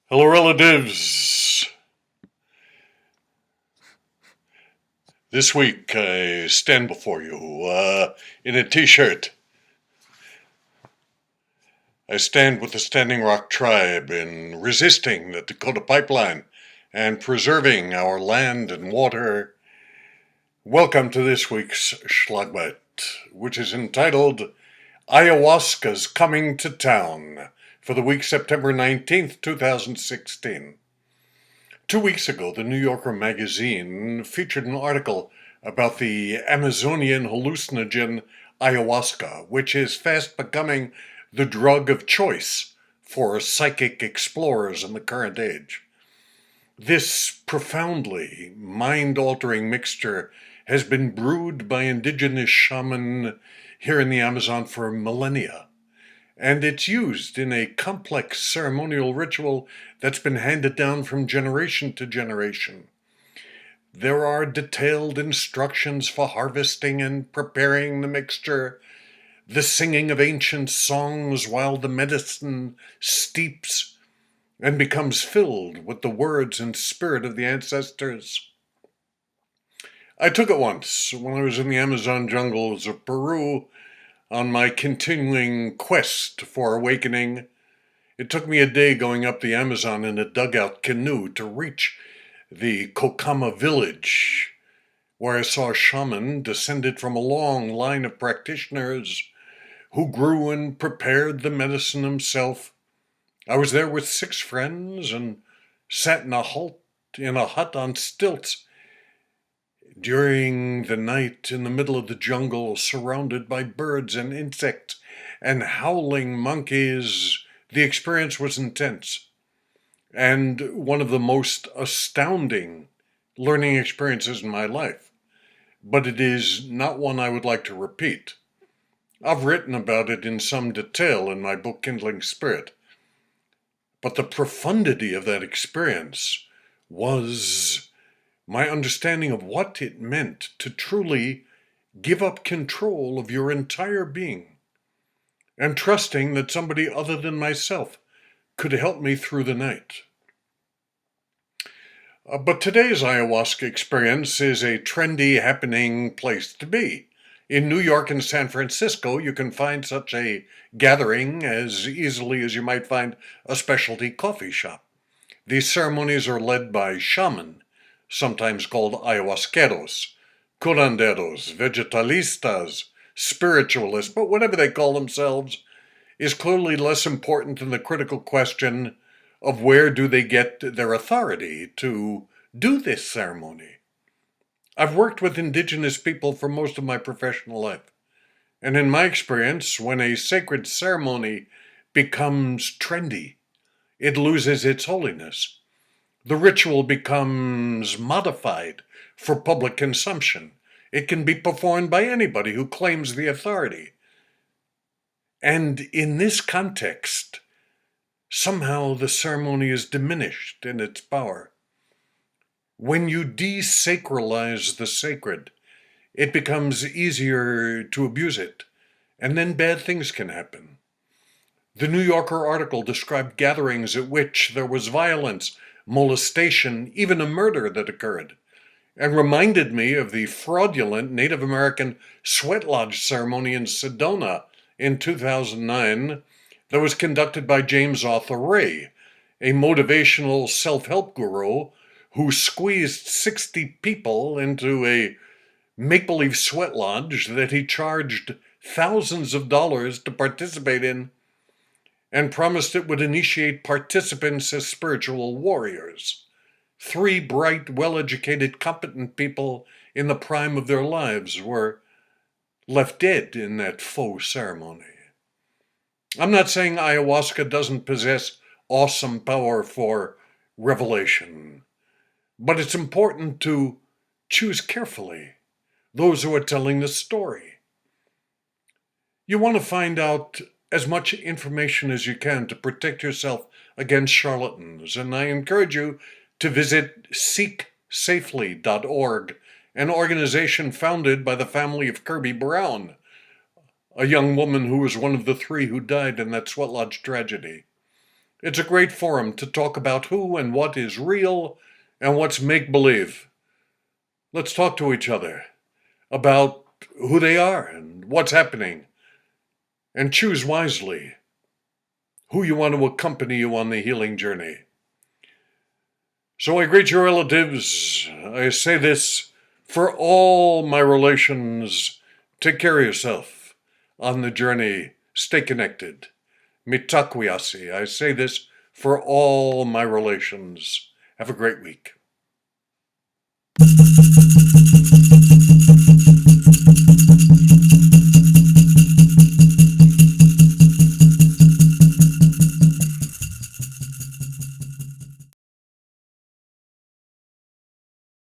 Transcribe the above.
Hello, relatives. This week I stand before you in a t-shirt. I stand with the Standing Rock tribe in resisting the Dakota Pipeline and preserving our land and water. Welcome to this week's Schlagbite, which is entitled Ayahuasca's Coming to Town for the week September 19th, 2016. 2 weeks ago, the New Yorker magazine featured an article about the Amazonian hallucinogen ayahuasca, which is fast becoming the drug of choice for psychic explorers in the current age. This profoundly mind-altering mixture has been brewed by indigenous shaman here in the Amazon for millennia, and it's used in a complex ceremonial ritual that's been handed down from generation to generation. There are detailed instructions for harvesting and preparing the mixture, the singing of ancient songs while the medicine steeps and becomes filled with the words and spirit of the ancestors. I took it once when I was in the Amazon jungles of Peru on my continuing quest for awakening. It took me a day going up the Amazon in a dugout canoe to reach the Kokama village, where I saw a shaman descended from a long line of practitioners who grew and prepared the medicine himself. I was there with 6 friends and sat in a hut on stilts during the night in the middle of the jungle, surrounded by birds and insects and howling monkeys. The experience was intense and one of the most astounding learning experiences in my life, but it is not one I would like to repeat. I've written about it in some detail in my book Kindling Spirit, but the profundity of that experience was my understanding of what it meant to truly give up control of your entire being and trusting that somebody other than myself could help me through the night. But today's ayahuasca experience is a trendy, happening place to be. In New York and San Francisco, you can find such a gathering as easily as you might find a specialty coffee shop. These ceremonies are led by shaman, sometimes called ayahuasqueros, curanderos, vegetalistas, spiritualists, but whatever they call themselves is clearly less important than the critical question of where do they get their authority to do this ceremony. I've worked with indigenous people for most of my professional life, and in my experience, when a sacred ceremony becomes trendy, it loses its holiness. The ritual becomes modified for public consumption. It can be performed by anybody who claims the authority. And in this context, somehow the ceremony is diminished in its power. When you desacralize the sacred, it becomes easier to abuse it, and then bad things can happen. The New Yorker article described gatherings at which there was violence, molestation, even a murder that occurred, and reminded me of the fraudulent Native American sweat lodge ceremony in Sedona in 2009 that was conducted by James Arthur Ray, a motivational self-help guru who squeezed 60 people into a make-believe sweat lodge that he charged thousands of dollars to participate in and promised it would initiate participants as spiritual warriors. 3 bright, well-educated, competent people in the prime of their lives were left dead in that faux ceremony. I'm not saying ayahuasca doesn't possess awesome power for revelation, but it's important to choose carefully those who are telling the story. You want to find out as much information as you can to protect yourself against charlatans, and I encourage you to visit seeksafely.org, an organization founded by the family of Kirby Brown, a young woman who was one of the 3 who died in that sweat lodge tragedy. It's a great forum to talk about who and what is real and what's make-believe. Let's talk to each other about who they are and what's happening, and choose wisely who you want to accompany you on the healing journey. So I greet your relatives. I say this for all my relations. Take care of yourself on the journey. Stay connected. Mitakuye. I say this for all my relations. Have a great week.